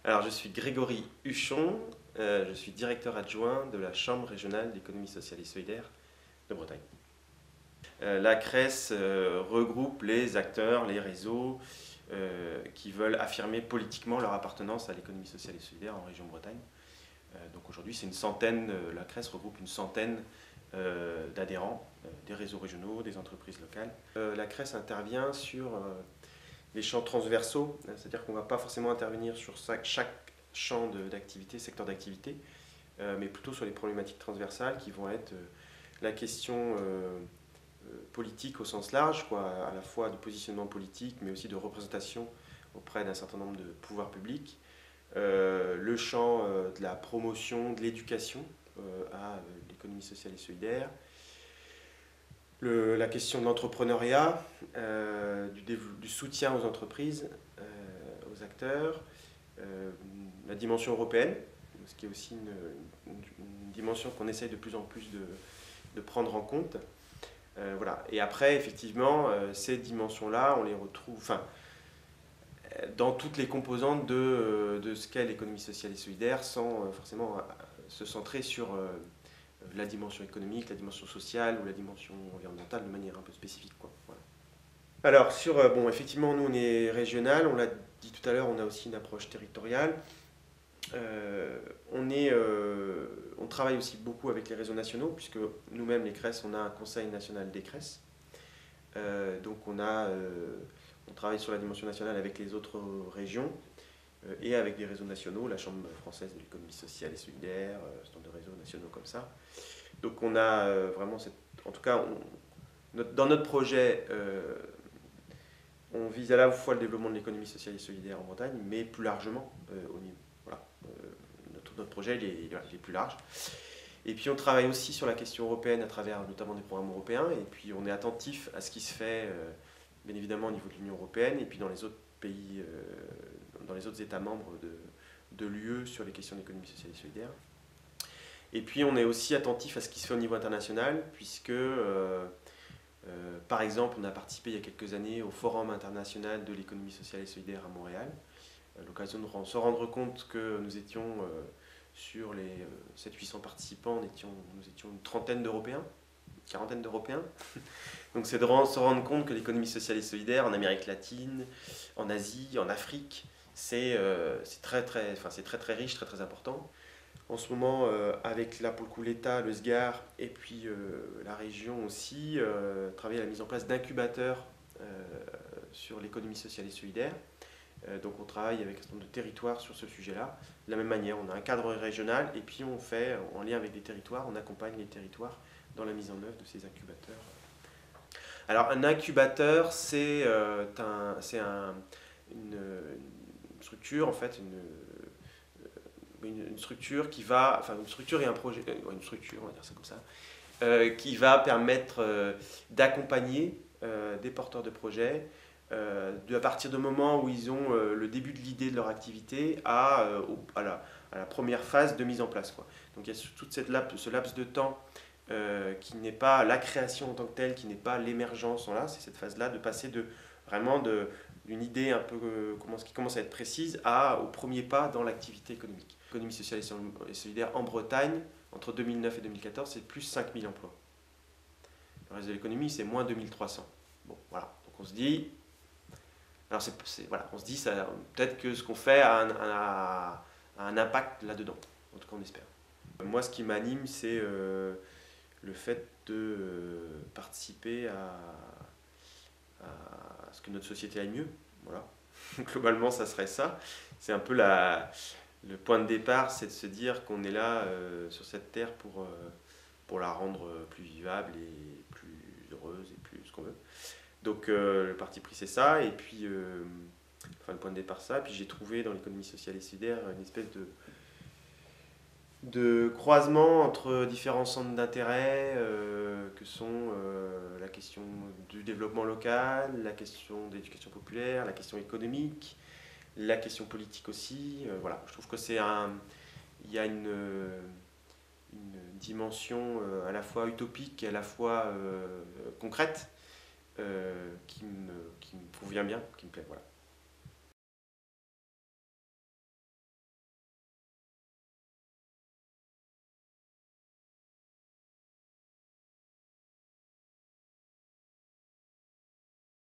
Alors, je suis Grégory Huchon, je suis directeur adjoint de la Chambre régionale d'économie sociale et solidaire de Bretagne. La CRES regroupe les acteurs, les réseaux qui veulent affirmer politiquement leur appartenance à l'économie sociale et solidaire en région Bretagne. Donc aujourd'hui, c'est une centaine, la CRES regroupe une centaine d'adhérents, des réseaux régionaux, des entreprises locales. La CRES intervient sur les champs transversaux, c'est-à-dire qu'on ne va pas forcément intervenir sur chaque champ d'activité, secteur d'activité, mais plutôt sur les problématiques transversales qui vont être la question politique au sens large, quoi, à la fois de positionnement politique, mais aussi de représentation auprès d'un certain nombre de pouvoirs publics, le champ de la promotion, de l'éducation à l'économie sociale et solidaire, la question de l'entrepreneuriat, du soutien aux entreprises, aux acteurs, la dimension européenne, ce qui est aussi une dimension qu'on essaye de plus en plus de prendre en compte. Voilà. Et après, effectivement, ces dimensions-là, on les retrouve dans toutes les composantes de ce qu'est l'économie sociale et solidaire, sans forcément se centrer sur la dimension économique, la dimension sociale ou la dimension environnementale de manière un peu spécifique, quoi. Voilà. Alors, bon, effectivement, nous, on est régional, on l'a dit tout à l'heure, on a aussi une approche territoriale. On travaille aussi beaucoup avec les réseaux nationaux, puisque nous-mêmes, les CRES, on a un conseil national des CRES. Donc on travaille sur la dimension nationale avec les autres régions et avec des réseaux nationaux, la Chambre française de l'économie sociale et solidaire, un certain nombre de réseaux nationaux comme ça. Donc on a vraiment en tout cas, dans notre projet, on vise à la fois le développement de l'économie sociale et solidaire en Bretagne, mais plus largement au niveau. Voilà, notre projet il est plus large. Et puis on travaille aussi sur la question européenne à travers notamment des programmes européens, et puis on est attentif à ce qui se fait bien évidemment au niveau de l'Union européenne, et puis dans les autres pays, dans les autres États membres de l'UE sur les questions d'économie sociale et solidaire. Et puis on est aussi attentif à ce qui se fait au niveau international, puisque par exemple on a participé il y a quelques années au Forum international de l'économie sociale et solidaire à Montréal, à l'occasion de se rendre compte que nous étions sur les 700-800 participants, nous étions une trentaine d'Européens, une quarantaine d'Européens. Donc c'est de se rendre compte que l'économie sociale et solidaire en Amérique latine, en Asie, en Afrique, c'est très très riche, très très important. En ce moment, avec là pour le coup l'État, le SGAR et puis la région aussi, travaille à la mise en place d'incubateurs sur l'économie sociale et solidaire. Donc on travaille avec un certain nombre de territoires sur ce sujet-là. De la même manière, on a un cadre régional et puis on fait, en lien avec des territoires, on accompagne les territoires dans la mise en œuvre de ces incubateurs. Alors un incubateur, c'est une structure, en fait, une structure qui va, enfin une structure et un projet, une structure, on va dire ça comme ça, qui va permettre d'accompagner des porteurs de projets à partir du moment où ils ont le début de l'idée de leur activité à la première phase de mise en place, quoi. Donc il y a toute ce laps de temps qui n'est pas la création en tant que telle, qui n'est pas l'émergence, là, c'est cette phase-là de passer d'une idée un peu qui commence à être précise au premier pas dans l'activité économique. L'économie sociale et solidaire en Bretagne, entre 2009 et 2014, c'est plus 5000 emplois. Le reste de l'économie, c'est moins 2300. Bon, voilà. Donc on se dit, alors voilà, on se dit peut-être que ce qu'on fait a un impact là-dedans. En tout cas, on espère. Moi, ce qui m'anime, c'est le fait de participer à ce que notre société aille mieux. Voilà. Globalement, ça serait ça. C'est un peu le point de départ, c'est de se dire qu'on est là sur cette terre pour la rendre plus vivable et plus heureuse et plus ce qu'on veut. Donc le parti pris c'est ça, et puis le point de départ ça, puis j'ai trouvé dans l'économie sociale et solidaire une espèce de croisement entre différents centres d'intérêt que sont la question du développement local, la question de l'éducation populaire, la question économique, la question politique aussi. Voilà, je trouve que il y a une dimension à la fois utopique et à la fois concrète qui me convient bien, qui me plaît. Voilà.